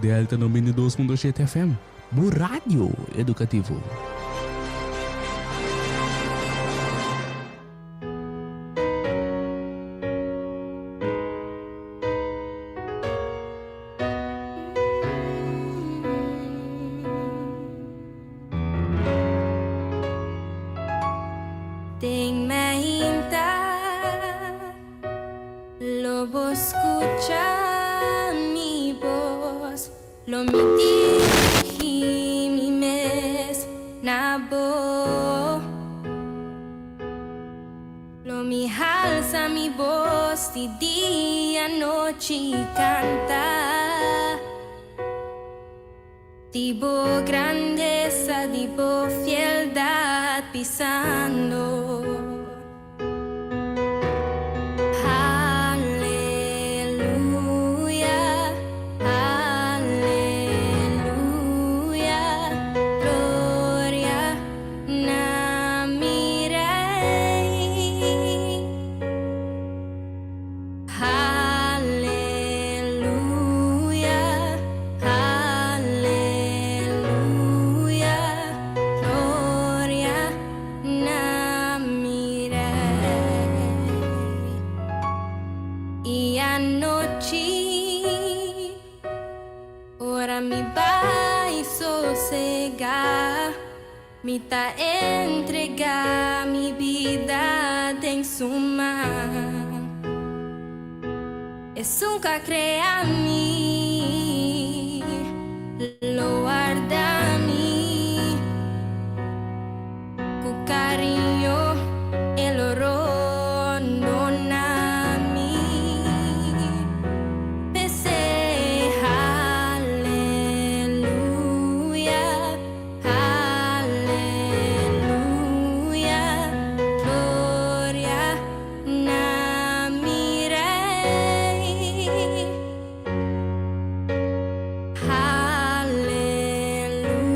Delta 92.7 FM, Bu Rádio Educativo. Ting mahinta, lobo escucha mi voz, lo mi dirigi mi mes nabo, lo mi alza mi voz di día noche canta, tipo grandeza, tipo fieldad pisando. Y anoche, ora mi va y sosega, mi ta entrega mi vida en su mano. Es un que crea a mí, lo guarda a mí, con cariño el oro no na mí. Pese, aleluya, aleluya, gloria na mi rey.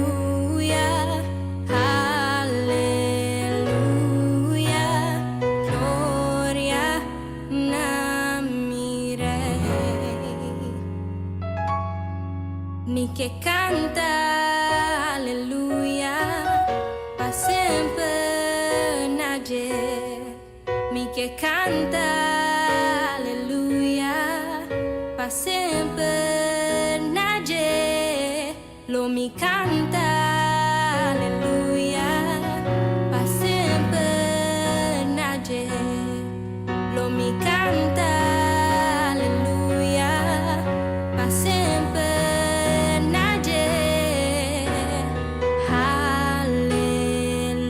Aleluya, aleluya, gloria na mi rey. Mi que canta aleluya, pa sempre nager. Mi que canta aleluya, pa sempre nager. Lo mi canta aleluya, pa sempre nager. Lo mi canta aleluya, pa sempre nager.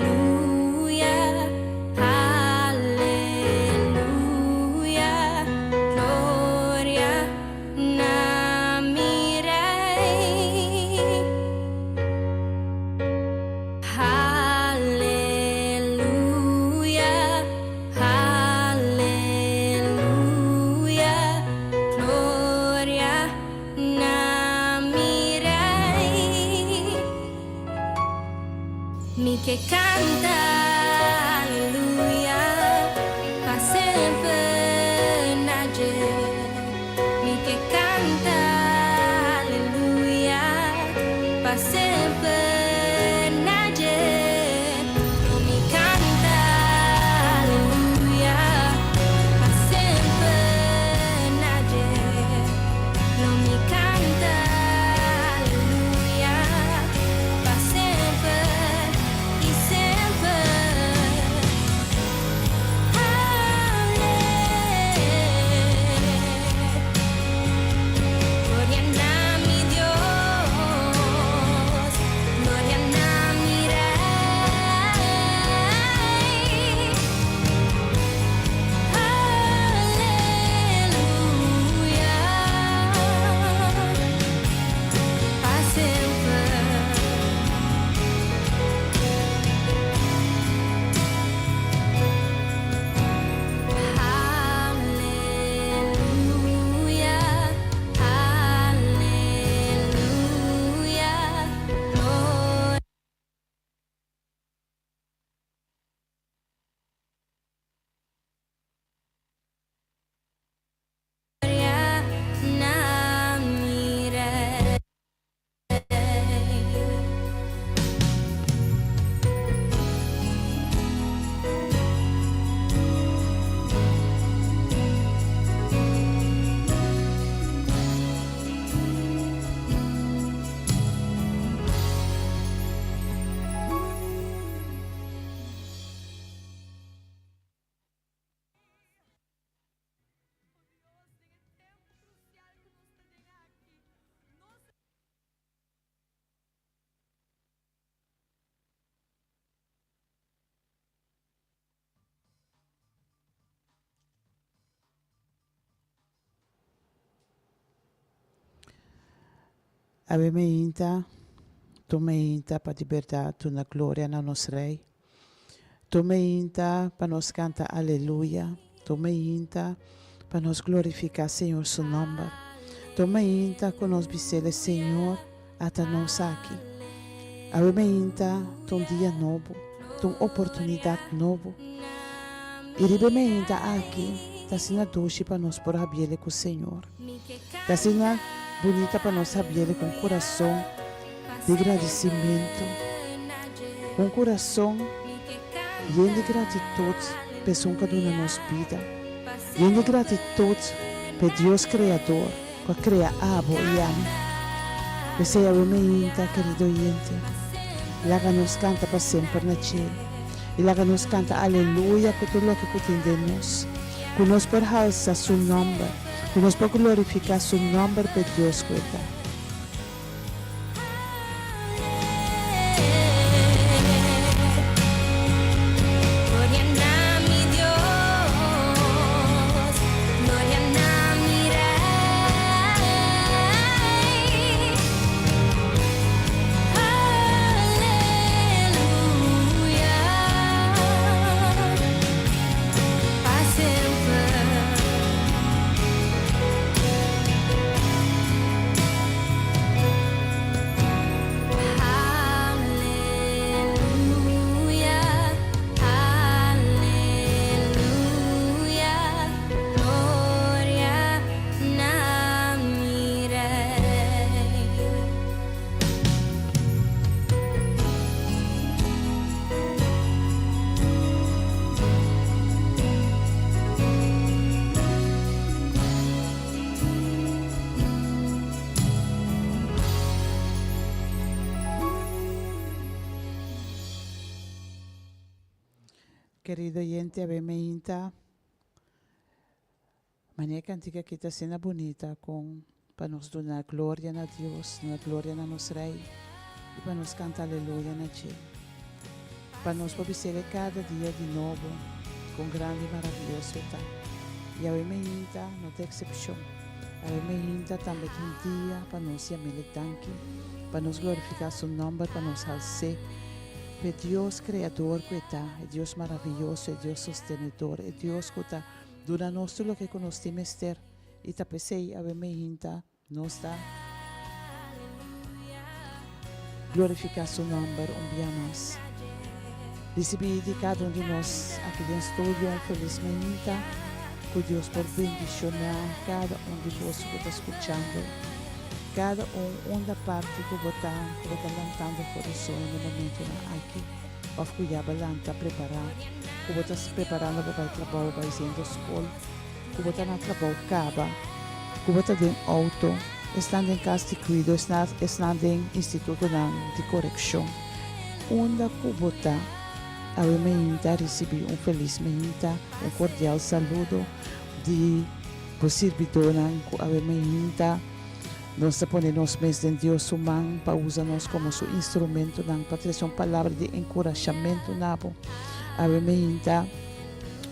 Aleluya, aleluya, gloria na mi rey. Aleluya, aleluya, gloria na mi rey. Mi que canta aleluya, pa sempre nager. Mi que canta aleluya, pa sempre nager. Lo mi canta aleluya, pa sempre nager. Lo mi canta aleluya, pa sempre e sempre Ave me inta, tu me inta para liberdade, tu na glória na nos rei. Tu me inta para nos cantar aleluia. Tu me inta para nos glorificar, Senhor, seu nome. Tu me inta com nos bisele, Senhor, até nós aqui. Ave me inta, tu dia novo, tu oportunidade novo. E ribe me inta aqui, tá sendo doce para nós por habiele com o Senhor. Tá sendo bonita para nós habiele com coração de agradecimento, com coração cheio de gratitude, pessoa que dona nos vida, cheio de gratitude para Deus Criador, que cria abo e amo. Você é o meu querido oyente, lá nos canta para sempre na cielo, e lá nos canta aleluia com tudo o que entendemos, que nós por alçar seu nome, que nós por glorificar seu nome para Deus cuidar. Querido oyente, ave me inta, maneira cantiga que está sendo bonita para nos dar glória a Deus, glória a nosso Rei, e para nos cantar aleluia na Ti. Para nos obedecer cada dia de novo, com grande e maravilhoso está. E ave me inta, não tem exceção. Ave me inta também um dia para nos chamar tanque, para nos glorificar seu nome, para nos alçar. É Deus Criador que está, é Deus maravilhoso, é Deus sostenedor, é Deus que está dando-nos tudo o que nós temos ter. E também sei, ave me inta, nos dá glorificar seu nome dia mais. Recebi de cada de nós aqui no estúdio um feliz menita, que Deus por bendicionar cada de vós que está escutando. Cada da parte que está lantando o coração no momento aqui, ou que já está preparado, que está se preparando para o trabalho, para ir à escola, que está no trabalho acaba, que está em auto, está em casa de cuidado, está em instituto de correção. Onde que está, a menina receber feliz menina, cordial saludo de servidor, a menina. Nós ponemos mesmo em Deus humano para usar-nos como seu instrumento para trazer uma palavra de encorajamento. A menina,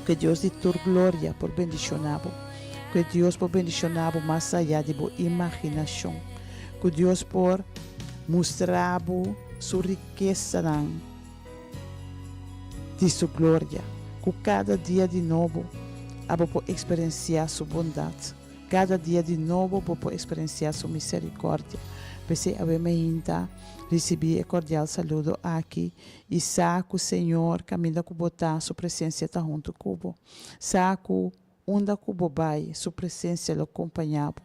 que Deus de tua glória por bendicionar, que Deus por bendicionar mais allá de sua imaginação, que Deus por mostrar sua riqueza de sua glória, que cada dia de novo por experienciar sua bondade. Cada dia de novo vou experienciar sua misericórdia. Pensei a menina recebi cordial saludo aqui e saco Senhor caminha com botar sua presença está junto comigo. Saco onde cubo vai sua presença lo acompanhava.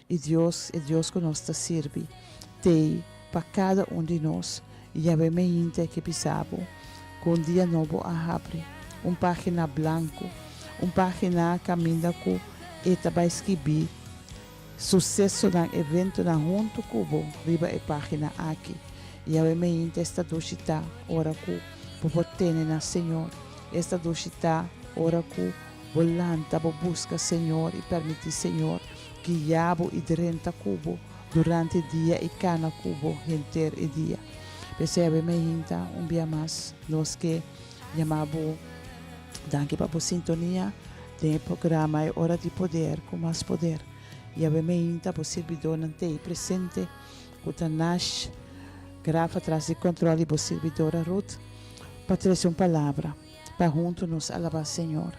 E Deus é Deus que nos serve. Tem para cada de nós e a menina que pisava com um dia novo a abre, página branco, página caminha com e também escrevi sucesso no evento na junto cubo riba a página aqui e a menina está dochita ora que por ter na Senhor esta dochita ora que volanta busca Senhor e permitir Senhor que yabo e direnta cubo durante o dia e cana cubo inteiro e dia percebe menina dia mais nós que chamamos danke para a sintonia tem programa é Hora de Poder com mais poder. E a menina, o servidor não tem presente Kutanash, grava atrás de controle e servidora Ruth, para trazer uma palavra, para juntos nos alabar Senhor,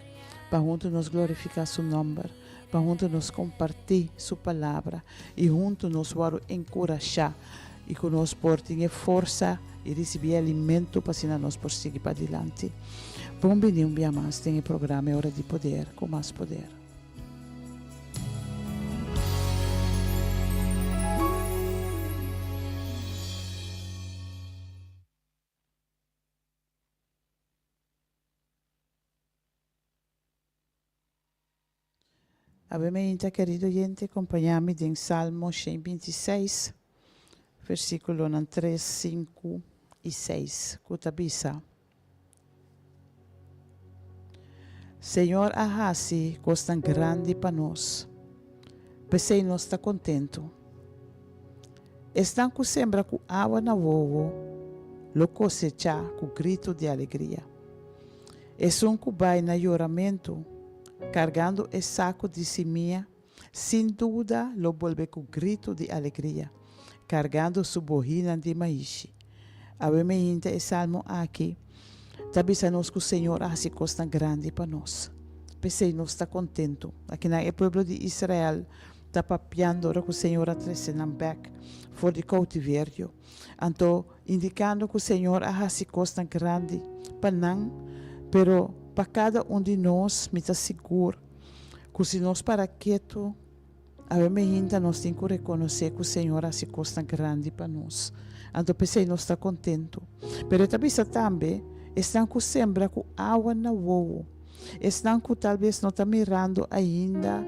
para juntos nos glorificar seu nome, para juntos nos compartilhar sua palavra e juntos nos encorajar e que nós portem força e receber alimento para assim nós prosseguir para adiante. Bom dia, um dia mais, tem o programa Hora de Poder, com mais poder. Obviamente, querido gente, acompanhame em Salmo 126, versículo 3, 5 e 6. Cutabisa. Senhor, ahasi costan grande para nós. Pensei nós está contento. Estão com sembra com água na vovo, lo cosecha com grito de alegria. É um cubai na choramento, cargando o saco de semia, sem dúvida lo volve com grito de alegria, cargando sua bojina de maíz. Obviamente, esse salmo aqui, tabisa-nos que o Senhor se costa grande para nós. Pensei, nós está contento. Aqui no povo de Israel, está papiando ora que o Senhor a trazer back for de cautiverio. Então, indicando que o Senhor se costa grande para nós, pero para cada de nós, me está seguro que se nós para quieto, obviamente nós temos que reconhecer que o Senhor se costa grande para nós. Então, pensei, nós está contento. Pero tabisa também, estão com sembra com água na voa. Estão com talvez não está mirando ainda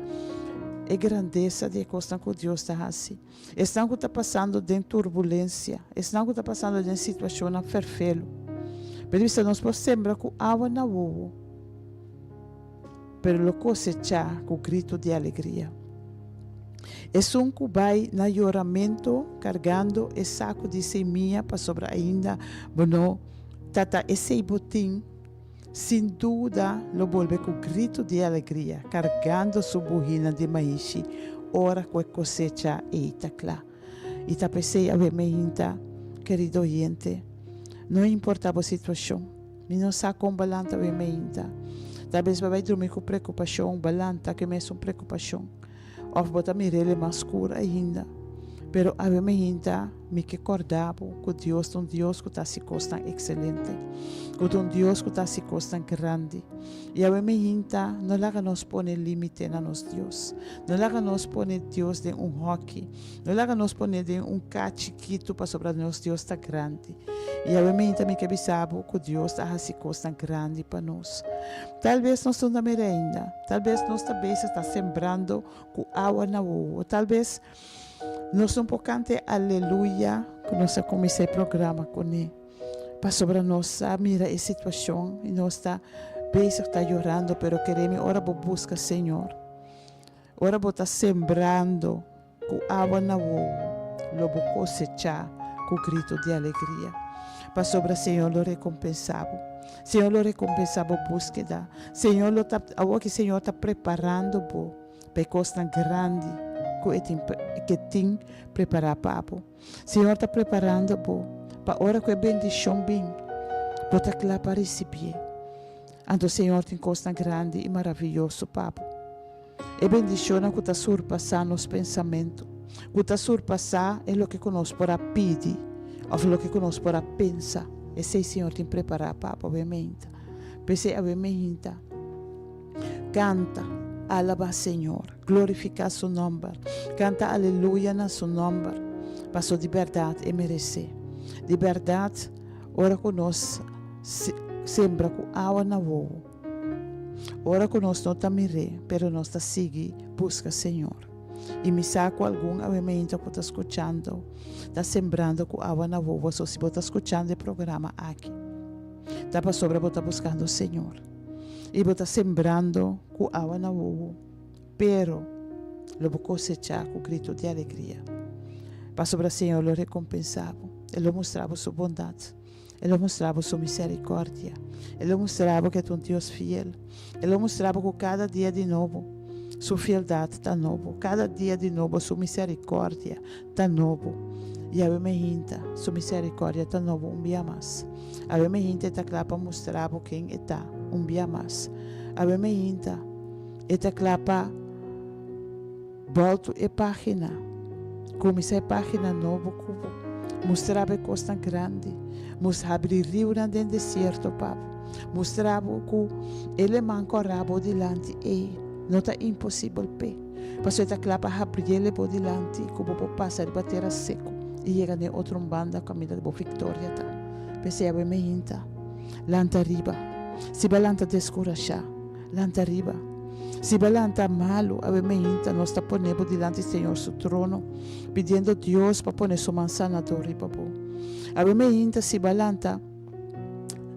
a grandeza de coisa que Deus está assim. Estão que está passando de turbulência. Estão que está passando de situação ferfelo. Pero isso nós podemos sembrar com água na voa. Pero lo cosechar com grito de alegria. É um que vai na choramento carregando o saco de semente para sobre ainda, bueno, tata esse botim, sem dúvida, lo volve com grito de alegria, carregando sua bujina de maíz, ora que cosecha e itacla. E ta pensei a minha querido gente, não importa a situação, não sabe como balanta a minha. Talvez vai dormir com preocupação, balanta que me é uma preocupação. Of botar mirele mais escura ainda. Pero a minha me que acordava que Deus é um Deus que está se costa excelente. Que um Deus que está se costa grande. E a minha não laga nos pone limite na nos Deus. Não laga nos pone Deus de hockey. Não laga nos pone de chiquito para sobre nós Deus está grande. E a minha me que sabe que Deus está se costa grande para nós. Talvez nós estamos na merenda. Talvez nós está sembrando com água na rua. Talvez nós estamos cantando aleluia que nós comecei o programa com ele. Para sobre nós mira a situação e nós está chorando, pero queremos ora buscar Senhor. Ora está sembrando com água na rua. Lobo cosechar com grito de alegria. Para sobre o Senhor lo recompensava. Senhor lo recompensava a búsqueda. Senhor lo que Senhor está preparando para coisa grande que tem preparado para o Senhor está preparando para hora que a bendição vem, bota lá para receber. Então o Senhor tem coisa grande e maravilhoso para a bendição que está surpassando os pensamentos, que está surpassando é o que nós podemos pedir, ou o que nós podemos pensar. Esse Senhor tem preparado para obviamente. Pensei obviamente. Canta. Alaba Senhor, glorifica seu nome, canta aleluia na seu nome, passou de verdade e merecer. De verdade, ora que nós sembra com água na voa. Ora que nós não estamos pero nós está seguindo, busca Senhor. E me saco algum obviamente que está escutando, está sembrando com água na voa, só se você está escutando o programa aqui. Está para sobre, você está buscando o Senhor. E você está sembrando com água na voa, pero lo vou cosechar com grito de alegria. Para sobre o Senhor lo recompensava, Ele mostrava sua bondade, Ele mostrava sua misericórdia, Ele mostrava que é um Deus fiel, Ele mostrava que cada dia de novo sua fieldade está novo, cada dia de novo sua misericórdia está novo. E a me hinta, sua misericórdia tá novo dia mais. A me hinta tá clapa mostrar quem está dia mais. A me hinta, tá clapa volto e página. Comecei a página nova cubo. Mostrava coisa grande. Mostrava abrir rio dentro do deserto, papo. Mostrava que ele manca rabo dilante e não está impossível pé. Passou a clapa abrir ele por dilante, como pode passar para terra seco e chega em outra banda caminho da Victoria tá. Pensei a me hinta, lanta riba. Se balanta descuracha, lanta riba. Se balanta malo, a me hinta, nós está ponendo dilante do Senhor seu trono, pedindo a Deus para poner sua manzana dori papo. A me hinta, se balanta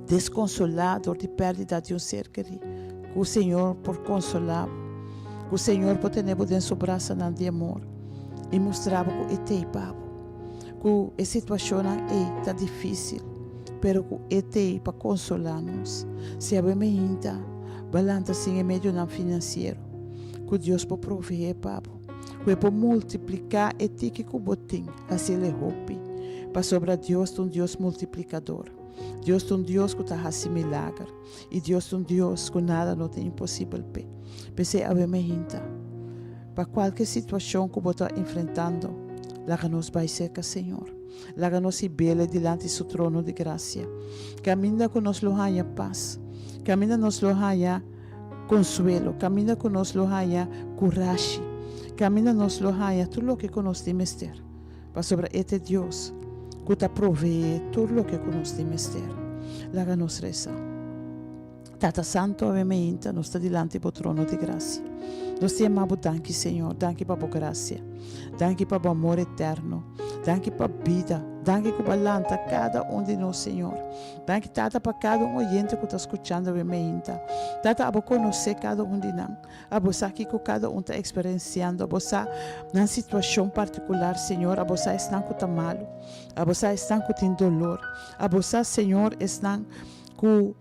desconsolado de perda de ser querido, que o Senhor por consolar, que o Senhor por ter dentro sua braça de amor e mostrava que é teu papo, que a situação está difícil, pero que é teu para consolar-nos. Se a me hinta, balanta assim em meio não financeiro, que Deus pode prover papo, que pode multiplicar e ti que o botim, assim ele hope, para sobre Deus um Deus multiplicador. Deus é um Deus que está fazendo milagre. E Deus é um Deus que nada não tem impossível. Pensei a me hinta. Para qualquer situação que você está enfrentando, lá nos vai ser com o Senhor. Lá nos se bela diante do seu trono de graça. Camina com nós lohanha paz. Camina nos lohanha consuelo. Camina com nós lohanha coragem. Camina nos lohanha tudo o que nós temos ter. Para sobre este Deus que te provee tudo o que nós temos ter. Lá nos reza. Tata Santo, a me hinta, nós está diante do trono de graça. Nós te amamos, danke, Senhor, danke para a graça, danke para o amor eterno, danke para a vida, danke que balanta cada de nós, Senhor. Danke, Tata, para cada oyente que está escutando, a me hinta. Tata, a conhecer cada de nós, a você que cada está experienciando, a você na situação particular, Senhor, a você está com malo, a você está com dolor, a você, Senhor, está com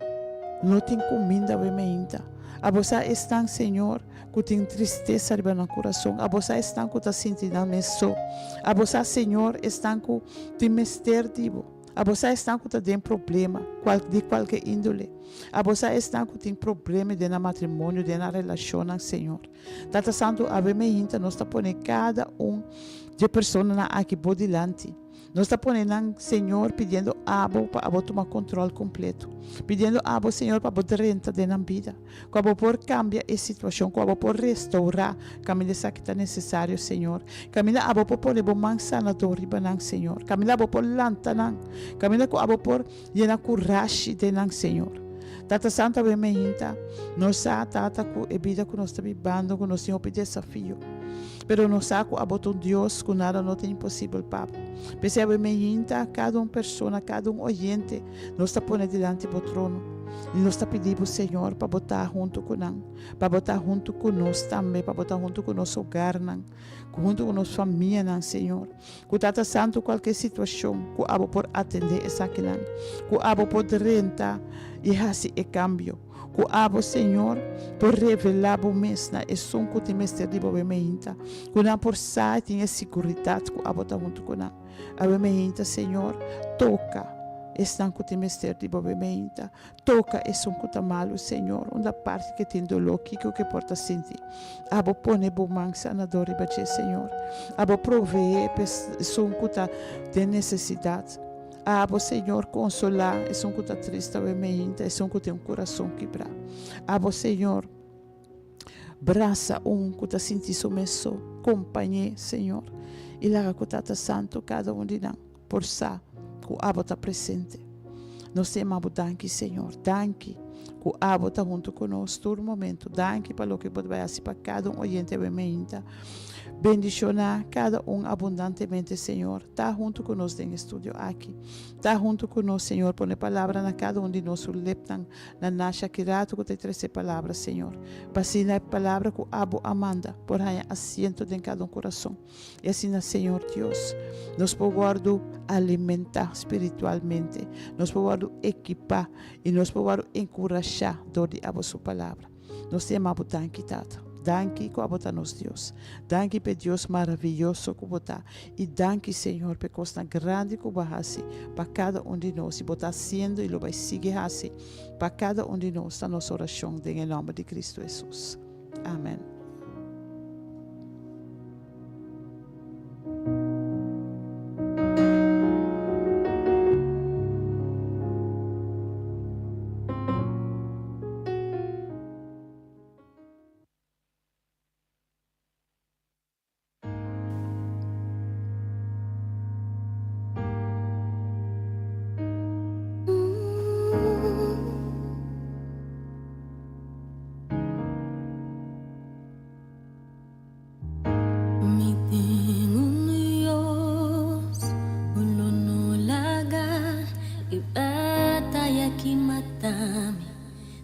não tem comida, a me hinta. A você está, Senhor, que tem tristeza no coração. A você está que está sentindo isso. A você, Senhor, está que tem mister divo. A você está que tem problema de qualquer índole. A você está que tem problema de matrimônio, de relação, Senhor. Tata Santo, a me hinta, nós está ponendo cada de pessoa aqui por delante. Nós está ponendo, Senhor, pedindo abo para tomar controle completo. Pedindo abo, Senhor, para poder renta de na vida. Para poder cambiar a situação, para poder restaurar caminho que está necessário, Senhor. Caminho abo para poder bom sanador riba, Senhor. Caminho abo para lantanan. Caminho abo para llenar coragem de nan, Senhor. Tata Santa, me hinta. Nós tata com a vida que nós estamos vivendo, que nós temos desafio. Pero no saco a botar Deus que nada não tem impossível, papo. Percebe, me hinta, cada pessoa, cada oyente, nós está pondo diante do trono. E nós está pedindo ao Senhor para botar junto com nós, para botar junto com nós também, para botar junto com nosso hogar, junto com nossa família, Senhor. Que Tata Santo, qualquer situação, que abo por atender essa aqui, que abo por rentar e fazer o câmbio. Que abo, Senhor, por revelar o mês na som que tem mestre de boa meinta. Que não por sair tem a segurança que abo está junto com nós. A meinta, Senhor, toca. Estão que tem mestre de boa meinta. Toca e som que está malo, Senhor. Onde a parte que tem dolor, que porta sentir. Abo pone bom mansa na dor e bater, Senhor. Abo prover som que está tem necessidade. Abo, Senhor, consolar, é um que está triste, é um que tem um coração quebrado. Abo, Senhor, braça que está sentindo sumesso, companhia, Senhor. E lá que está santo, cada de nós, por sa, que o abo está presente. Nós temos danke, Senhor, danke, que o abo está junto conosco todo momento. Danke para o que pode fazer para cada oyente e meinta. Bendicionar cada abundantemente, Senhor. Está junto conosco no estúdio aqui. Está junto conosco, Senhor. Põe palavra na cada de nós. Leptan na nasha kirato que te trece palavras, Senhor. Passina a palavra que abo amanda. Por aí assento de cada coração. E assim, Senhor Deus, nos podemos alimentar espiritualmente. Nos podemos equipar e nos podemos encorajar de a sua palavra. Nós temos tanto, Tata. Danke que abota nos Deus. Danke pe Deus maravilhoso que bota. E danke, Senhor, pe costa grande que bahasi para cada de nós. E bota sendo e lo vai seguir assim para cada de nós. Na nossa oração, em nome de Cristo Jesus. Amém.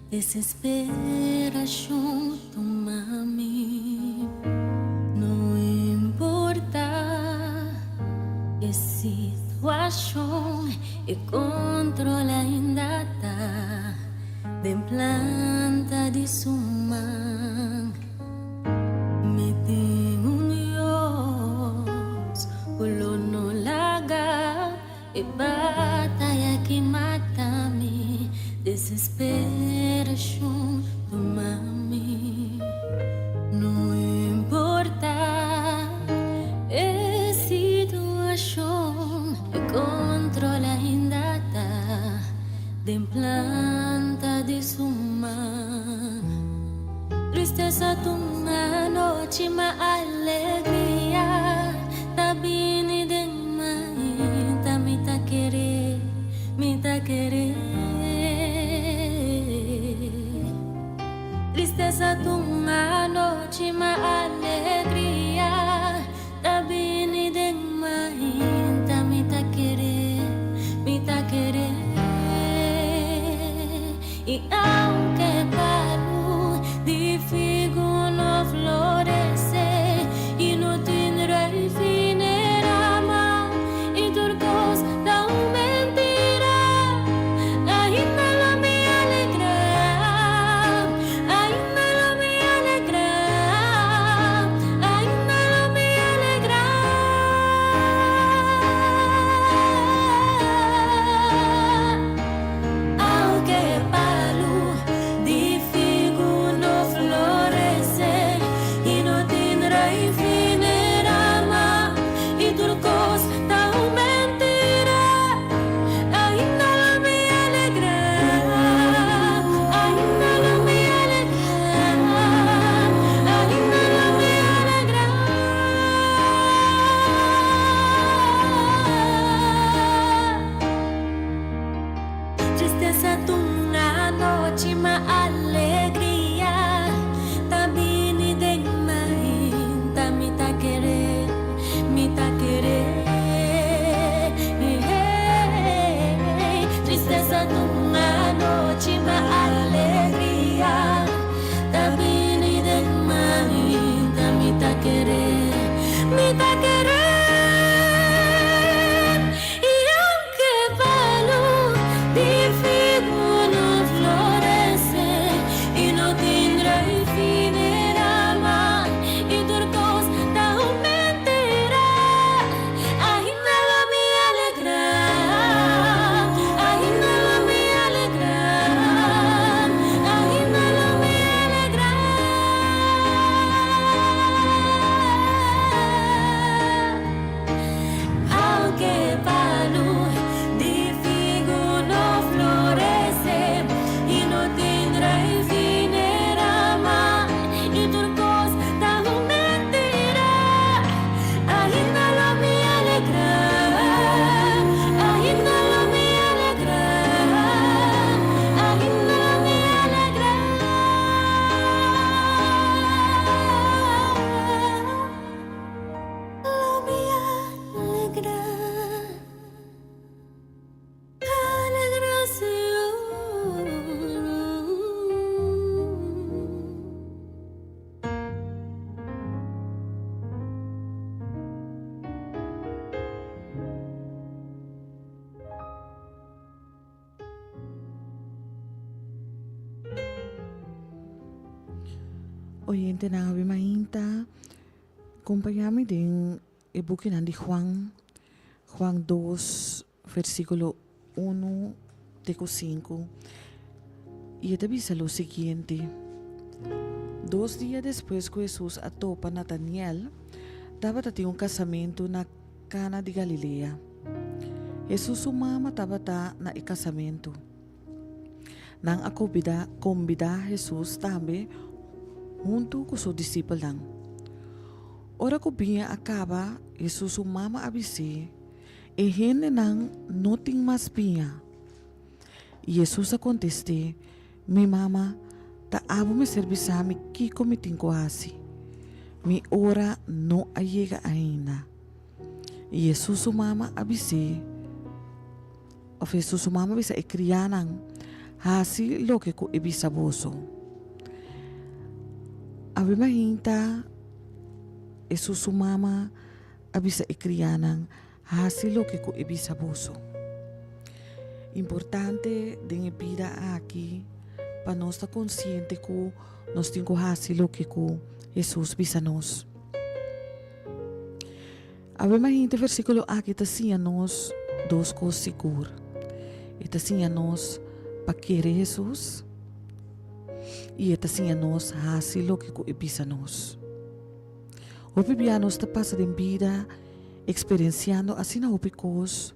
Desesperação toma-me, não importa a situação, e controle ainda tá de planta de suma. Me tem Deus, o no laga, e batalha que mata-me. Desesperação toma-me, não importa a situação, o controle ainda tá de planta de suma. Tristeza toma noite, mas alegria tá vindo de mãe, tá me tá querer, me tá querer. Tristeza toma noite, mas alegria tá vindo de mãe, tá me tá querer, me tá querer. E aunque paro de figo no florece e não tendrá fin era mal e turcos da mentira, ainda não me alegra, ainda não me alegra, ainda não me alegra. Aunque palo de figo no florece e não tendrá fin era mal e turcos da mentira, ainda não me alegra, ainda não me alegra, ainda não me alegra. Tristeza tuna noite, mas alegria tá vindo de mãe, tá me tá querer, me tá querer. Tristeza tuna noite, mas alegria tá vindo de mãe, tá me tá querer, me tá querer. E aunque falo de figo no florece e não tendrá fin era mal e turcos da mentira, ainda não me alegra, ainda não me oyente na habi mainta, acompañame din e-book de Juan 2, versículo 1, teco 5. Y te dice lo siguiente. 2 días después que Jesús atopa Nataniel, estaba tendo un casamento na Cana de Galilea. Jesús e sua mama estava na casamento. Nang convida Jesus também junto com seus discípulos. Ora que bem acaba, Jesus e sua mama avise, e gente não tem mais pinha. E Jesus conteste, minha mama ta abo me serviçar me kiko me tinko asi. Mi ora não chega ainda. E Jesus e sua mama avise, of Jesus e sua mama avise e crianang hasi lo que ko ibisaboso. Abi mahinta Jesus e sua mama avise e crianang hasi lo que ko ibisaboso. Importante de vida aqui para nós estar consciente que nós temos que fazer o que Jesus visa nós. Abi mahinta versículo aqui está assim a nós 2 coisas seguras. Está assim a nós para querer Jesus e está assim a nós fazer o que visa nós. O biblia nós está passando em vida experienciando assim na opicos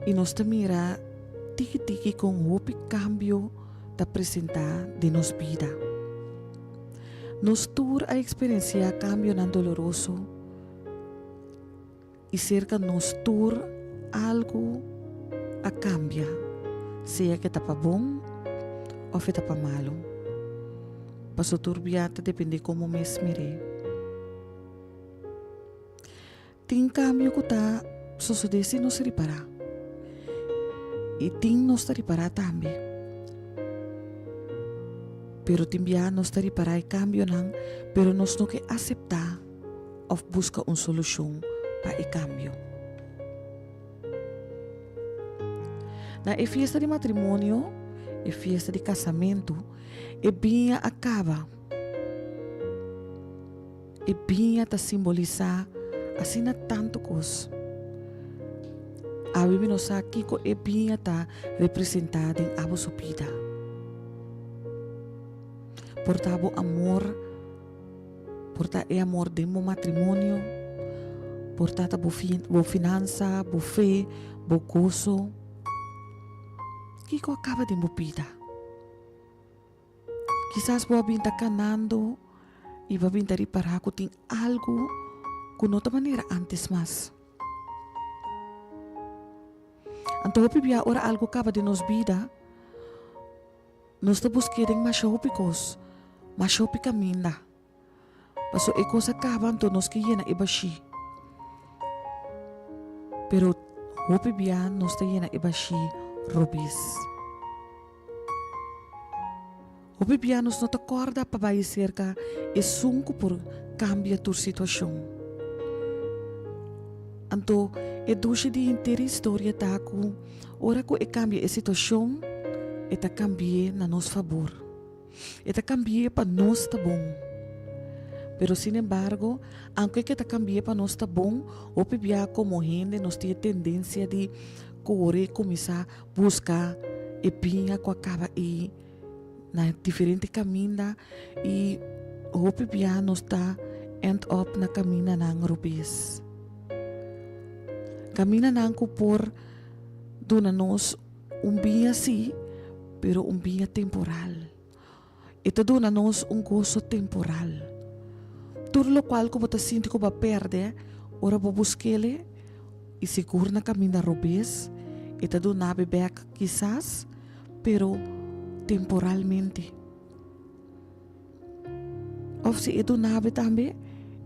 e nós está mira tiki com o cambio da apresentar de nos vida. Nos tur a experienciar cambio não doloroso e cerca nos tur algo a cambia, seja que está para bom ou que está para malo. Para turbiata depende como me esmere. Tem cambio que está suceder se não se reparar. E tem não se reparar também. Pero timbia não se reparar e cambio não, pero nós não que aceitar ou buscar uma solução para o cambio. Na fiesta de matrimônio, e fiesta de casamento, e bem acaba. E bem a simbolizar assim na tanto coisa. A mim nos aqui que e bem a representada em a sua vida. Portavo amor, porta é amor de meu matrimônio, porta bo finança, bo fé, bo gozo. Kiko acaba de vida. Quizás vou vir canando e vou vir reparar que tem algo que não outra maneira antes mais. Então, biblia ora algo acaba de nos vida, nós te busquemos mais shopicos, mais shopica minda. Paso e coisa acaba então nós que llena e baixi. Pero o biblia nós te llena e baixi robis. O biblia nos não te acorda para vai cerca e sunco por cambia tua situação. Então, e duche de inteira história taco, ora que e cambia a situação, e ta cambia na nosso favor. E ta cambia para nós tá bom. Pero sin embargo, aunque que ta cambia para nós tá bom, o biblia como gente nos tem tendência de correr, começar a buscar e pinha que acaba aí na diferente caminho e o biblia nos está end up na caminho ng rubis. Camina nanco por dona-nos bem assim, pero bem temporal. Ito dona-nos gozo temporal. Tudo lo qual como te sinto que vai perder, ora vou buscar-lhe e seguro na caminho robes, ito dona back quizás, pero temporalmente. Of se ito nabe também,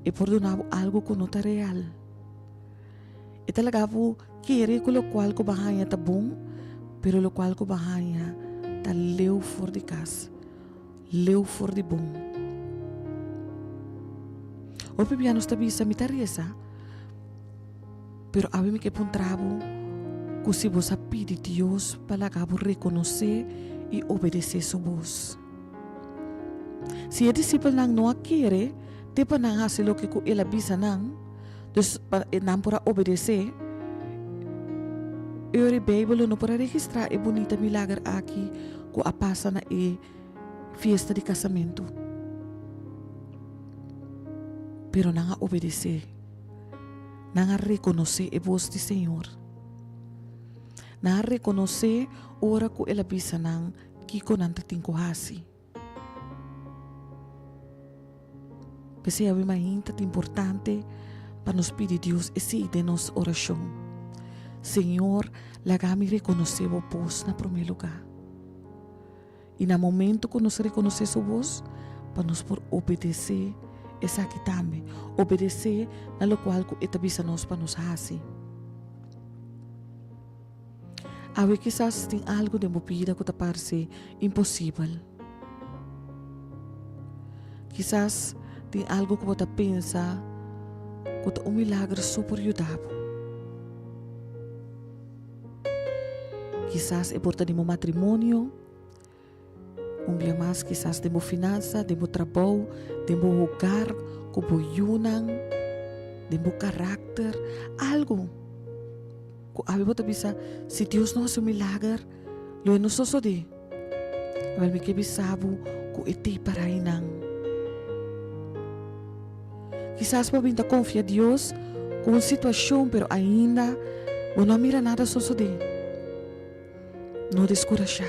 e por donavo algo que não está real. E talaga po, kere ko lo qual ko bahaya ta bom, pero lo qual ko bahaya ta leu for de cas, leu for de bom. O pipiano sta bisa mi taresa, pero abe mi que puntrabo, que se vos pide Dios para acabo reconocer e obedecer su voz. Si a disciple nang não quer, tipo nang hasil que ku ela bisa nang, dus nang para obedecer. Eu a Bíblia não para registrar e bonita milagre aqui ku a passa na fiesta de casamento. Pero nang obedecer, nang reconhecer a voz do Senhor. Nang reconhecer ora ku ela bisa nang kiko nanta tinko hasi. Pese a muito importante para nos pedir Deus esse de nossa oração. Senhor, lagami reconhecer o voz na primeiro lugar. E no momento que nós reconhecer sua voz, para nos por obedecer essa aqui também. Obedecer na qual que etabisa nós para nos hasi. Awe quizás tem algo de vida que te parece impossível. Quizás tem algo que você pensa que é milagre super ajudável. Quizás é por ter matrimônio, dia mais quizás de finança, de trabalho, de lugar, de yunang, de caráter, algo. Que a você bisa, se Deus não é milagre, lo não só de. Mas me que bisabo que ete para inang. Quizás po binta confia Deus com uma situação, pero ainda não mira nada só de. Não descuraja.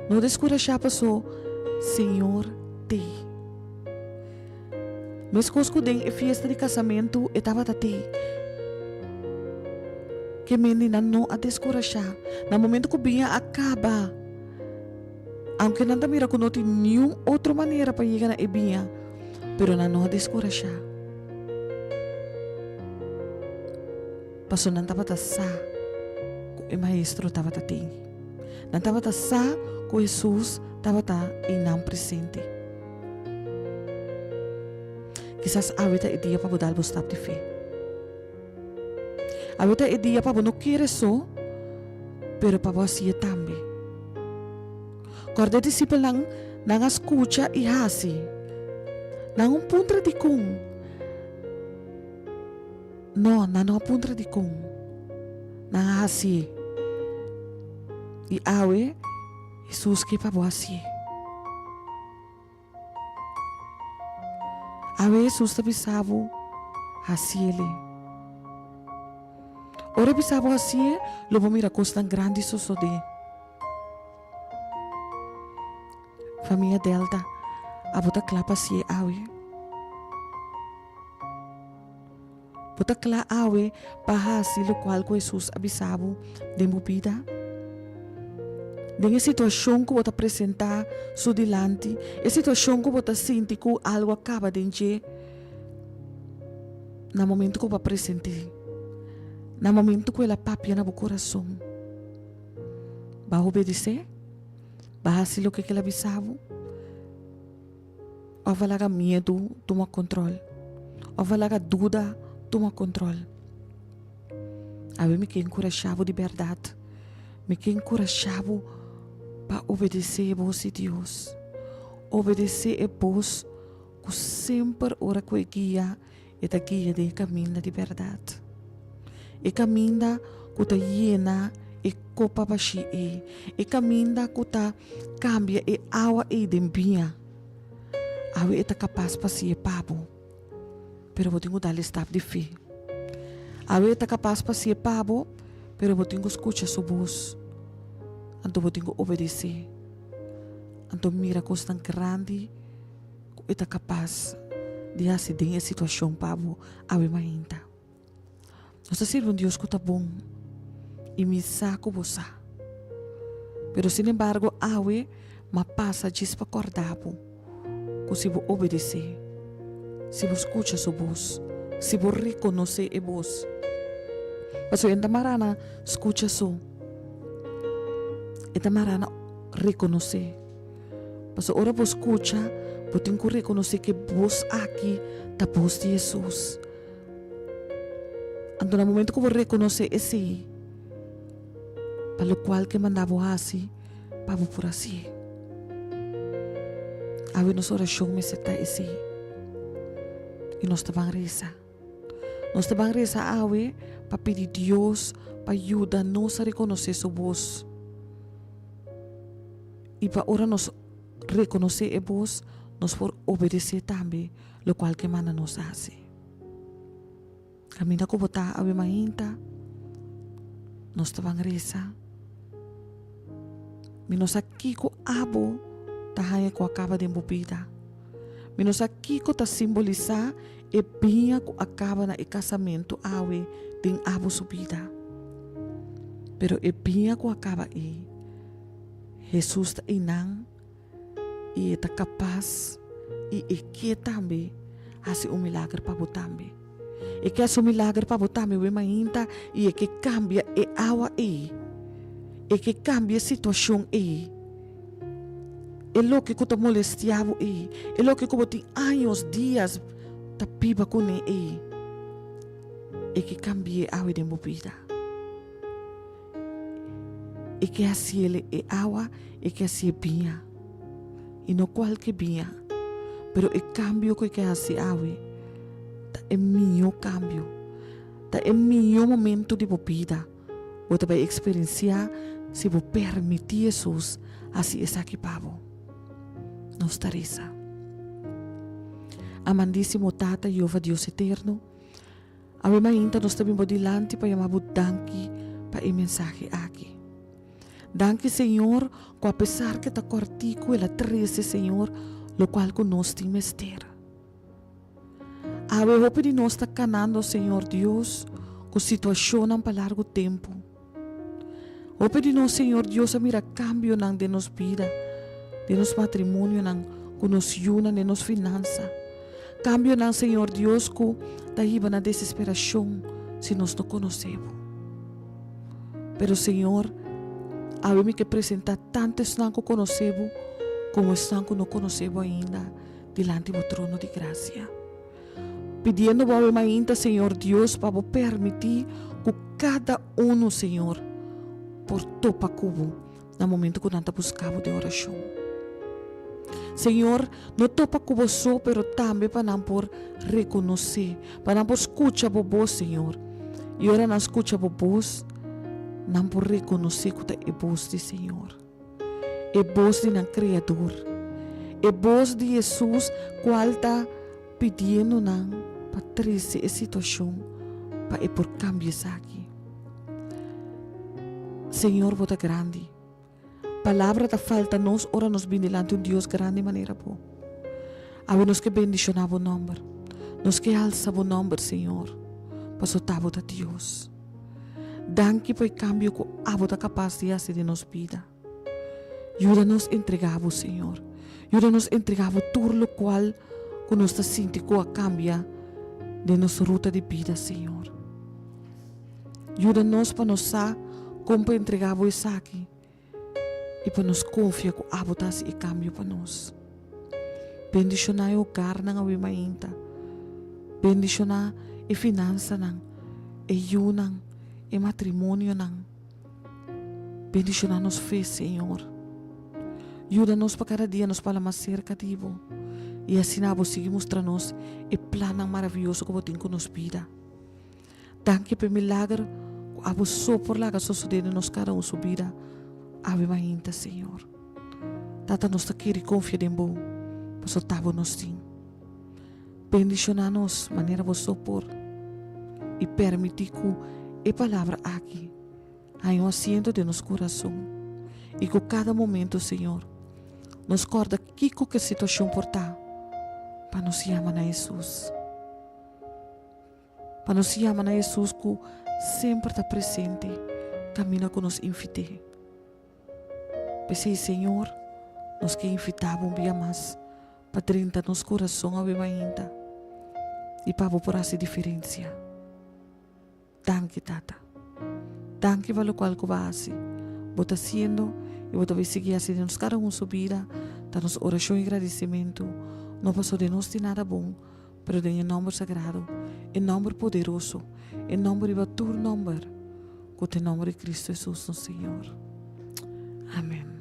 Não descuraja passou, Senhor, te. Mas conosco den a fiesta de casamento estava tati. Que menina não a descuraja. No momento que vinha acaba. Aunque não mira que não tem nenhuma outra maneira para chegar na ebinha, pero não a descuraja. Passou não estava sa. O maestro estava tati. Não estava sa que Jesus estava inam presente. Quizás awita ideia para mudar o estado de fé. Awita ideia para não querer só, pero para você também. Corda discípulo nang escucha e hasi. Nang puntra di kung. No, não puntra di kung. Nang hasi. E awe, Jesus que para você. Awe Jesus ta bisabo hasiele. Ora bisabo hasie, lobo mira costan grande sosode. Família Delta, abota clapa sie awe. Bota cla awe pahasi lo qual ko Jesus abisabo de mubida. Denga situação que você apresentar so dilante, a situação que você sente que algo acaba de encher, no momento que você apresentar, no momento que ela papia no coração, vai obedecer, vai fazer o que ela avisava, ou vai lá medo, toma controle, ou vai lá dúvida, toma controle. A mim me quer encorajado de verdade, me quer encorajado para obedecer a voz de Deus. Obedecer a voz que sempre ora que guia e da guia de caminho de verdade. E caminho que ta llena e copa baixi e caminho que ta cambia e água e dembia. Awe eta capaz para ser pabo. Pero vou tenho dar step de fé. Awe eta capaz para ser pabo, pero vou tenho escutar sua voz. Anto vou tenho obedecer. Anto mira coisa tão grande que está capaz de fazer a situação pabo awe mainda. Nós servimos Deus que está bom e me saco você. Pero sin embargo awe ma passa diz para acordar que se vou obedecer, se vou escutar sua voz, se vou reconhecer a voz. Mas ainda marana escuta só. Eta marana reconhecer. Mas ora vos escucha, vos tem que reconhecer que vos aqui tá voz de Jesus. Então no momento que vos reconhecer esse, para o qual que mandava assim, para vos por assim. Awe nos oração me seta isi. E nós te vamos rezar. Nós te vamos rezar awe para pedir Deus para ajudar nos a reconhecer sua voz. E para ora nos reconhecer a voz, nós por obedecer também, lo qual que mana nos hace. Camina ko bota awe mainta, nós te vamos rezar. Minos aqui ko abo, tahaya ko acaba de embobida. Minos aqui ko ta simboliza e binha ko acaba na casamento awe din abo subida. Pero e binha ko acaba Jesus ta inang e ta capaz e que também hasi milagre para botambe. E que hasi milagre para botambe we mainta e que cambia e awa e que cambia a situação e lo que eu molestiavo e lo que eu tenho anos, dias ta piba com e que cambia a vida de minha vida e que assim ele é awa e que assim é binha e não qualquer binha pero o cambio que assim awe ta é meu cambio ta é meu momento de minha vida você vai experienciar se você permitir Jesus assim é aqui pavo nos tarisa amandíssimo Tata Jeová Deus eterno ave mainta nós também bodilante para chamar danki para a mensagem aqui danke Senhor com apesar que ta cortico ela 13 Senhor lo qual conosco tem mester ave hope de nós ta canando Senhor Deus com situação não para largo tempo hope de nós Senhor Deus a mira cambio nang de nos vida de nos matrimônio nang com nos yuna de nos finança cambio nang Senhor Deus com da iba na desesperação se nós não conhecemos pero Senhor ave-me que apresentar tantos não que conhecemos como estão que não conhecemos ainda diante do trono de graça pedindo ave ainda Senhor Deus para permitir que cada Senhor por topa cubo no momento que nós buscamos de oração Senhor, não topa cubo só, pero também para não por reconhecer, para não por escutar a voz, Senhor. E ora não escuta a voz, não por reconhecer que é a voz do Senhor. É a voz de um Criador. É a voz de Jesus, qual está pedindo não para trazer a situação, para por cambiar aqui. Senhor, você é grande. Palavra da falta nos, ora nos vem delante Deus grande maneira boa. Ave nos que bendicionar o nome, nos que alça o nome, Senhor, para sotar a Deus. Danke por cambio que abo da capaz de fazer de nos vida. Ajuda-nos a entregar o Senhor. Ajuda-nos a entregar o tudo o qual que nos está sentindo a cambia de nossa ruta de vida, Senhor. Ajuda-nos para nos como entregar o aqui. E para nos confiar que abo tas e cambio para nós. Bendicionar o hogar nang awi mainta. Bendicionar e finança nang, e yunang, e matrimônio nang. Bendicionar nos fé, Senhor. Ajuda-nos para cada dia nos para mais cerca de Vo. E assim abo siga mostrar-nos e plano maravilhoso que você tem com nos vida. Danke por milagre que abo só por lá que sucede nos cada sua vida. Ave mainta, Senhor. Tata nos ta querer confiar em Bo, para soltar nos sim. Bendicionar-nos, maneira vos sopor, e permitir que a palavra aqui, há assento de nosso coração, e que cada momento, Senhor, nos corda que a situação portar, para nos chamar a Jesus. Para nos chamar a Jesus que sempre está presente, camina com nos invite. Pensei, Senhor, nos que invitamos um dia mais para trinta nos coração a viva ainda e para por essa diferença. Danke, Tata. Danke pelo qual que vai bota sendo e bota vai seguir assim nos cada sua vida, dar nos oração e agradecimento. Não passou de nós de nada bom, pero em nome sagrado, em nome poderoso, em nome de tu nome, com o nome de Cristo Jesus, nosso Senhor. Amém.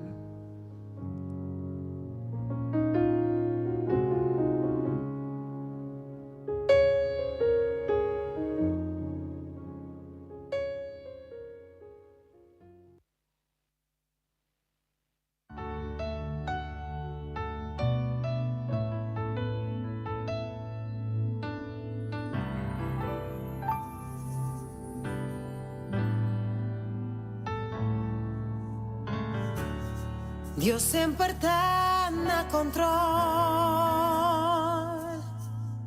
Dios sempre está na control.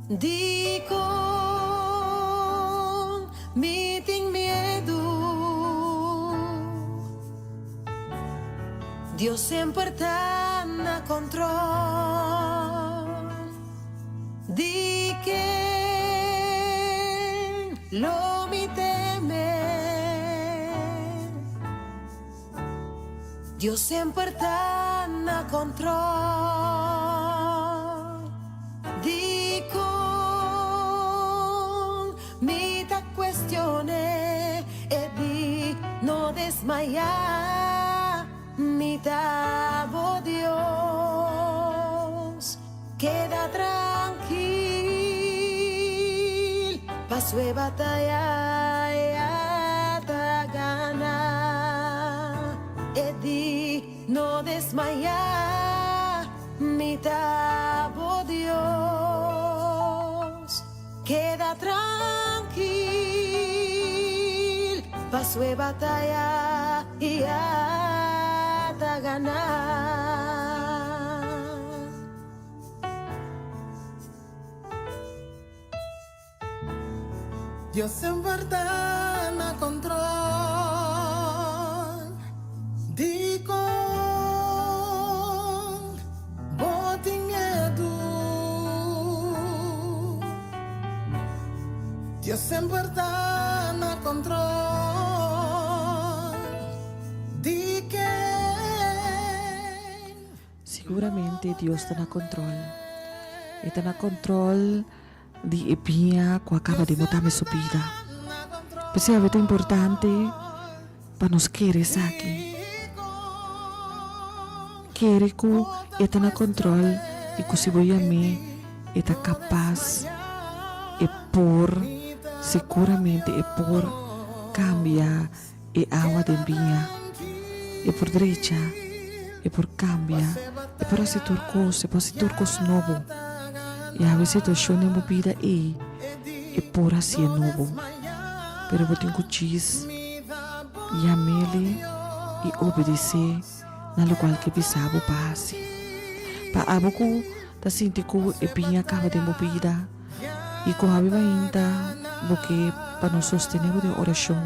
Dico, mi ting miedo. Dios sempre está na control. Di que lo mi teme. Dios sempre está na control. Dico, mi ta questione e di no desmayar. Mi tabo Dios, queda tranquilo, paso de batalla ya ta gana, e di no desmayar, mi tabo Dios, queda tranquilo, paso de batalla ya ganar. Dios sempre está na control. Dico, bote medo. Dios sempre está na control. Di que Seguramente Dios está na control. Está na control di epia que acaba de botar sua vida. Mas é muito importante para nós querer aqui. Querer que está na control e que se vai a mim está capaz e por seguramente e por cambiar e água de vinha e por direita e por cambiar e por esse turcos novo e a situação de minha vida e por assim novo pero eu tenho que dizer e amele e obedecer na lugar que precisava passe para abo que ta sinti que e pinha acaba de minha vida e com a vida ainda porque para nós sostener de oração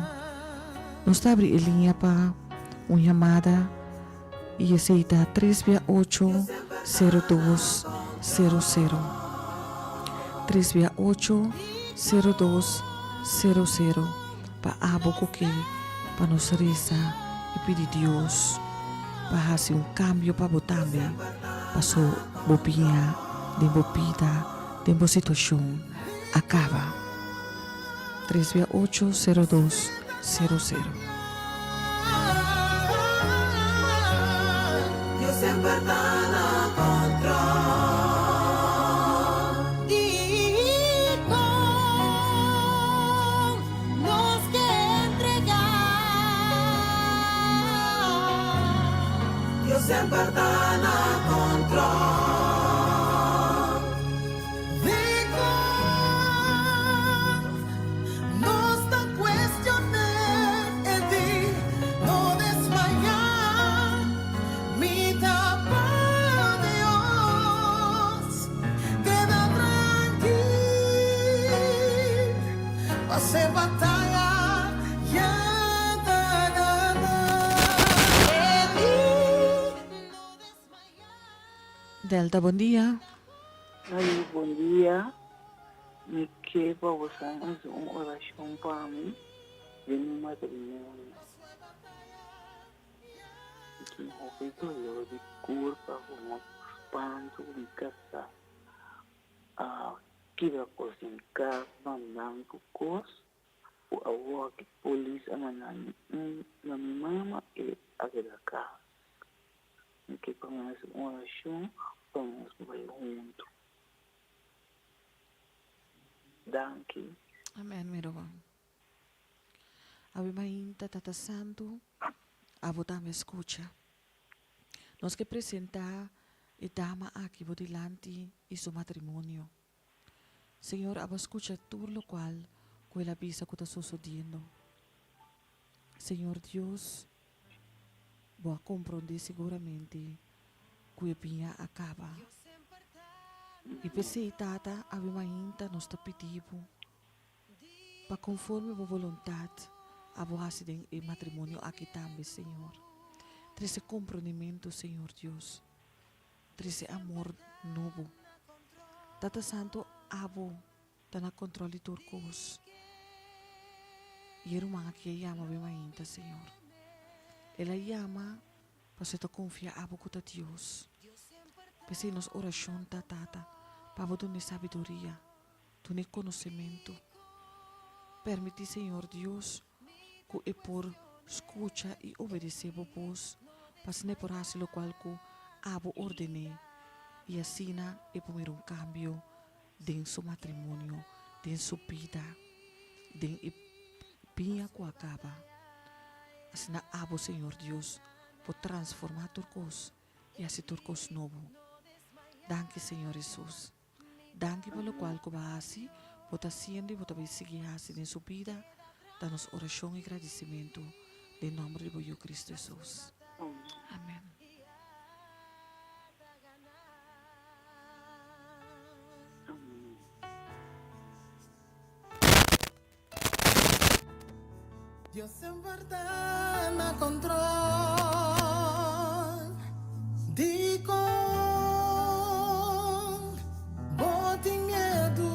nós abre a linha para uma chamada e aceita 368-0200 368-0200 para abo que para nos rezar e pedir Deus para fazer cambio para botar para sua bobinha de bobida de boa situação acaba 368-0200 Dios sempre está na control. Digo, nos que entregar. Dios sempre está na control. dico, no está cuestionando e di no desmayar. Mi tapa Dios, queda tranquilo, pase batalla, ya te Delta, bom dia. Aí, bom dia. Me queima você fazer uma oração para mim de meu matrimônio. Que eu fiz eu de curva como espanto em casa. Que vai cozinhar mandando coisas. O avô que polícia mandando na minha mama e aquela casa. Me queima fazer uma oração para nós vai junto. Danke. Amém, meu irmão. Ave Maria, Tata Santo, a votar me escucha. Nós que apresentar e dama aqui por delante e seu matrimônio. Senhor, aba escucha tudo lo qual que ela visa que está sucedendo. Senhor Deus, Boa compreender seguramente que pinha acaba. E pensei, tata, ave mainta nos tá pedindo para conforme a vontade, a boa e matrimônio aqui também, Senhor. Trece comprometimento, Senhor Deus. Trece amor novo. Tata Santo, abo, tá na controle turcos. E era uma que chama ave mainta, Senhor. Ela chama para você confiar abo com Deus. Pensei nos oração, tata. Para tu ne sabedoria, tu ne conhecimento. Permite, Senhor Deus, que é por escuta e obedecer a vos, para se ne por assim o qual que abo ordene, e assim é por cambio dentro do seu matrimônio, dentro da sua vida, dentro da pinha que acaba. Assim abo, Senhor Deus, por transformar turcos e assim turcos novo. Danke, Senhor Jesus. Danke pelo qual que vai assim, bota sendo e bota vai seguir assim em sua vida, dá-nos oração e agradecimento, em nome de Jesus Cristo Jesus. Amém. Dios en verdad na control. Digo, botem medo.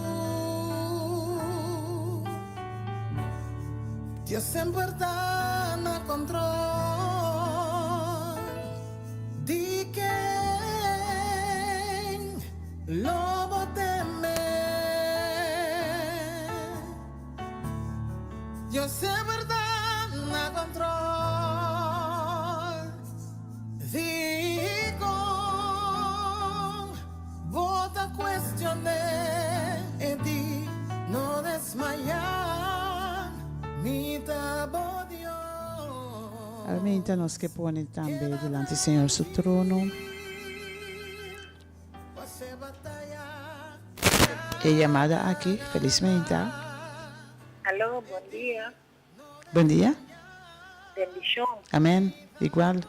Dios en verdad na control. Di quem lobo teme. Dios en verdad na control. Digo, vota cuestionar e di no desmayar, mi tabo Dios. Aumenta nos que pone também delante do Senhor seu trono. Você batalha. É chamada aqui, felizmente. Aló, buen día. Bom dia. Bendición. Amém. Igual.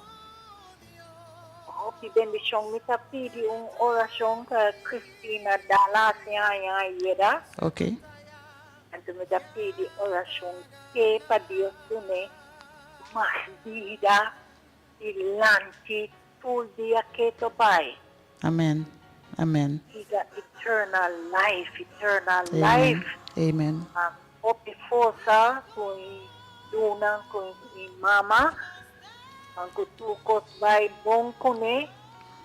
Hopi bendición. Me está pidiendo una oración que Cristina Dallas ya yera. Ok. Entonces me está pidiendo oración que para Dios tiene más vida y lanchi todo el día que topai. Amém. Amém. Diga eternal life. Amém. Amém. Hopi força com Duna, com mama. Ang kutukos vai bom kone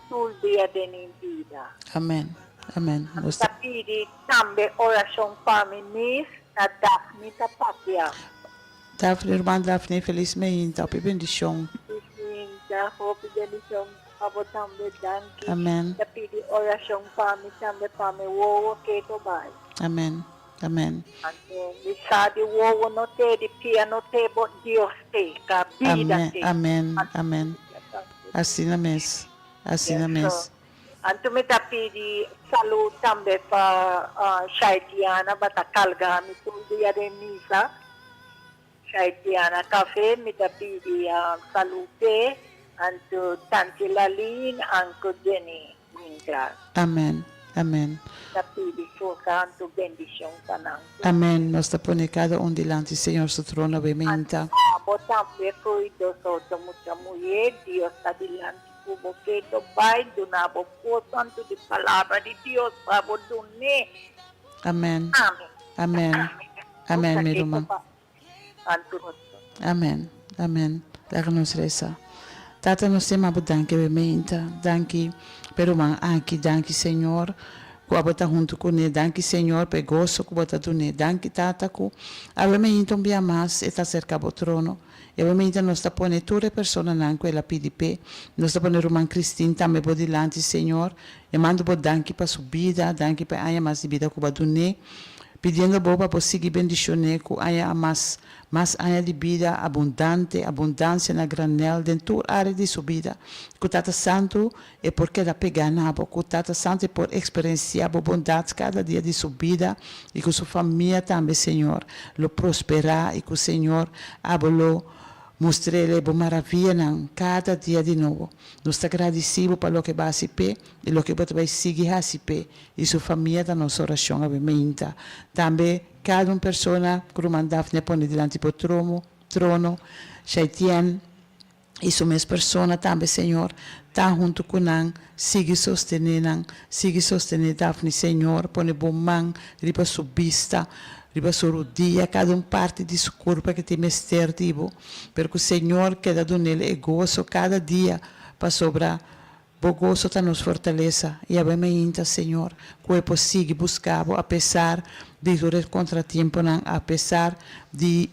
todo dia de minha vida. Amém. Amém. Sa pidi tambe oração para mim na Daphne Tapia. Daphne, irmã Daphne, felizmente. Op bendição. Da hope bendição abo tambe danke. Amém. Sa pidi oração para mim tambe para me wo que to vai. Amém. Amém. Ante bisade wo no te di pia no te bo Dios te ka vida Amém. te. Amém. Amém. Assim mesmo. Assim mesmo. Anto me pidi salut tambe pa Shaitiana bata kalga mi todo dia de misa. Shaitiana café me pidi salute anto Tante Laline anco Jenny Mingra. Amém. Amém. Pidi força anto bendição tanang. Amém. Nós te põe cada delante do Senhor seu trono, obviamente. Botam foi do so muita mulher, Dios está delante do boqueto vai do nabo por tanto de palavra de Deus para bodune. Amém. Amém. Amém. Amém, minha irmã. Amém. Amém. Dá-nos reza. Tata, nós temos a danke, obviamente. Danke, pero man, aqui, danke, Senhor. Ku bota junto com ele, danke Senhor, pegoso ku bota tu ne, danke Tata ku, obviamente um dia mais está cerca do trono, e obviamente nós está pone tutte persone nanque la PDP, nós está pone Roman Cristin também por delante Senhor, e mando por danke para sua vida, danke para aya mais de vida ku batu ne, pedindo boba por seguir bendicionar ku aya mais aya de vida abundante, abundância na granel dentro da área de sua vida. Que Tata Santo é porque da pegar na boca, que Tata Santo é por experienciar a bondade cada dia de sua vida e que sua família também, Senhor, lo prosperar e que o Senhor abolo Mostrele bo maravilha nan cada dia de novo. Nós está agradecido para lo que vai se pé e lo que vai seguir a se pé. E sua família da nossa oração a bementa. Também cada uma pessoa que mandava ne põe diante do trono, Shaitian e sua mesma pessoa também, Senhor, está junto com nós, sigue sostener Daphne, Senhor, põe bom mão, riba sua vista, riba sua rodilha, cada parte de seu corpo que tem mester, tipo, porque o Senhor queda do nele é gozo cada dia para sobrar. O gozo está nos fortaleza e a bementa, Senhor, que é possível buscar, apesar de todo o contratempo, apesar de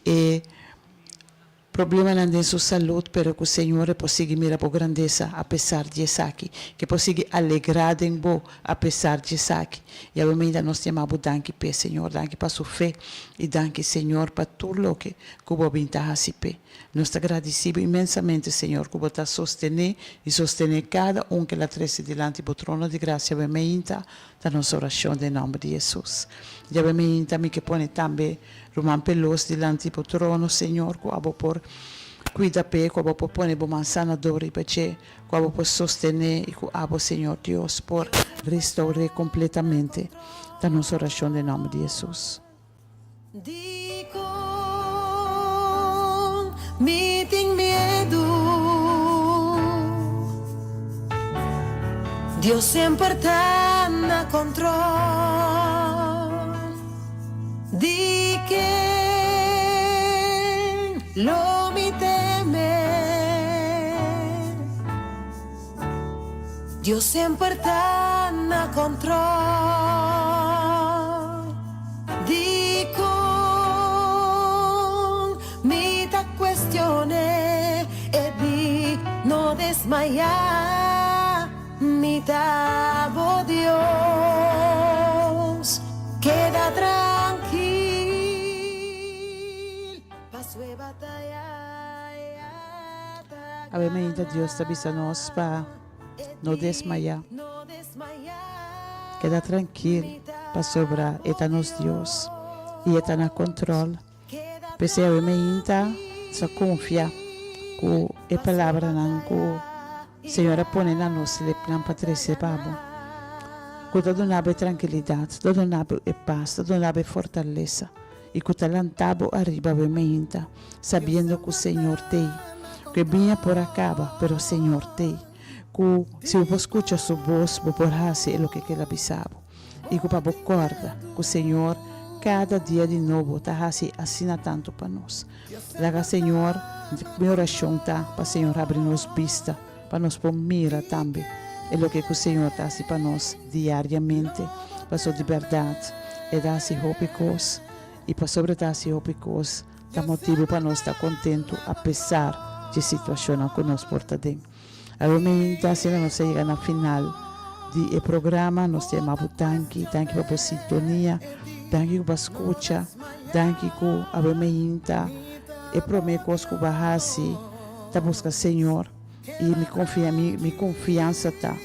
problema na sua saúde, pero que o Senhor é possível mirar por grandeza, apesar de isso aqui, que é possível alegrar em bo, apesar de isso aqui. E a bementa nós chamamos danke pé, Senhor, danke para sua fé e danke, Senhor, para tudo o que o binta a si pé. Nós estamos agradecidos imensamente, Senhor, que você sostener e sostener cada que la trece diante do trono de graça, bementa, da nossa oração em nome de Jesus. E a bementa me que põe também Roman pelos diante do trono, Senhor, que abo por cuida pé, que abo por põe bo manzana dori peche, que abo por sostener e que abo, Senhor Deus, por restaurar completamente da nossa oração em nome de Jesus. Me tem medo. Deus sempre está na controle de quem lo me teme. Deus sempre está na controle de questione e di no desmayar, mi dabo Dios, queda tranquilo, paso e batalla. A bementa Deus está avisando nós para não desmaiar. Queda tranquilo, para sobrar, está nos Deus e está na controle. Pese a bementa só confia que a palavra não que o Senhor põe na nossa leplan para trazer babo. Que todo nabe tranquilidade, todo nabe paz, todo nabe fortaleza e que talantabo arriba bementa, sabendo que o Senhor tem, que vinha por acaba, pero o Senhor tem, que se você escuta sua voz, você por fazer o que ele avisava e que para corda, que o Senhor cada dia de novo está assim tanto para nós. Laga, Senhor, minha oração está para o Senhor abrir nos vista, para nós pôr mira também. É o que o Senhor está assim para nós diariamente, para sua liberdade. E dá assim hópicos, e para sobre dar assim hópicos, dá motivo para nós estar contentes, apesar de situação que nós porta dentro. A momento assim nós chegamos na final do programa, nós temos tanque para a sintonia, tanque para a escuta, tanque para a bementa, e prometo que vai assim, tá busca Senhor, e me confiança tá,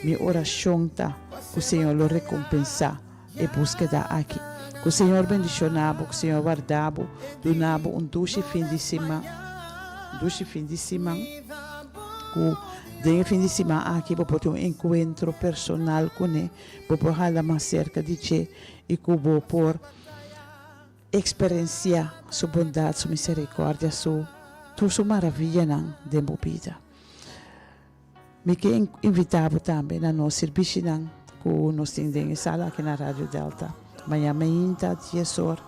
minha oração tá, que o Senhor lo recompensa e busca da aqui. Que o Senhor bendicionabo, que o Senhor guardabo, donabo doce fim de semana, que de fim de semana aqui vou ter encontro personal com ele, vou falar mais cerca de ti e que vou por experienciar sua bondade, sua misericórdia, sua maravilha na minha vida. Me que invitava também na nosso serviço que nós temos em sala aqui na Rádio Delta. Amanhã, dia horas,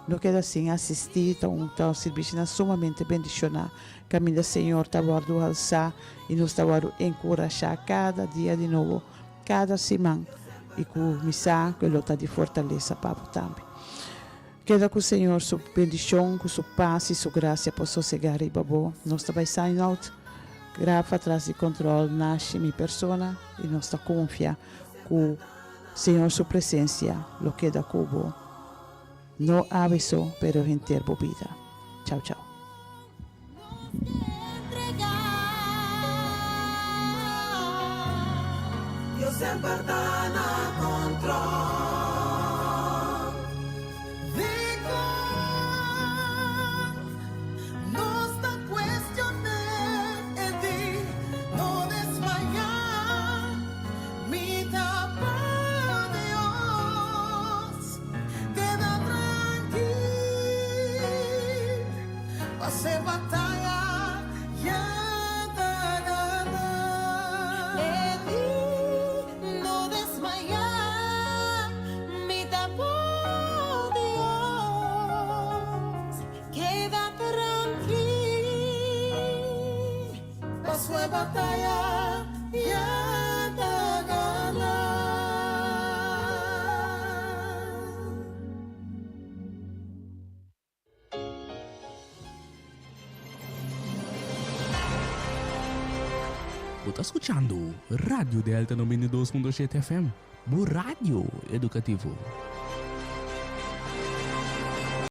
não quero assim assistir a um serviço sumamente bendicionado. Caminho Senhor, está guardando alçar e nos está guardando encorajar cada dia de novo, cada semana. E que o missa, que ele está de fortaleza para também. Queda com o Senhor, sua bendição, com sua paz e sua graça para sossegar e babô. Nós também sign out. Grava atrás de controle, nasce minha persona e nós está confiar que o Senhor, sua presença, lo queda cubo. No aviso, pero en tiempo vida. Chao, chao. Dios sempre está na control. Dico, no está cuesta. Pasé batalla, ya te gané. No desmayar, mi por Dios, queda tranquilo. Pasó batalla, ya te gané. Está escuchando Radio Delta 92.7 FM, bu rádio educativo.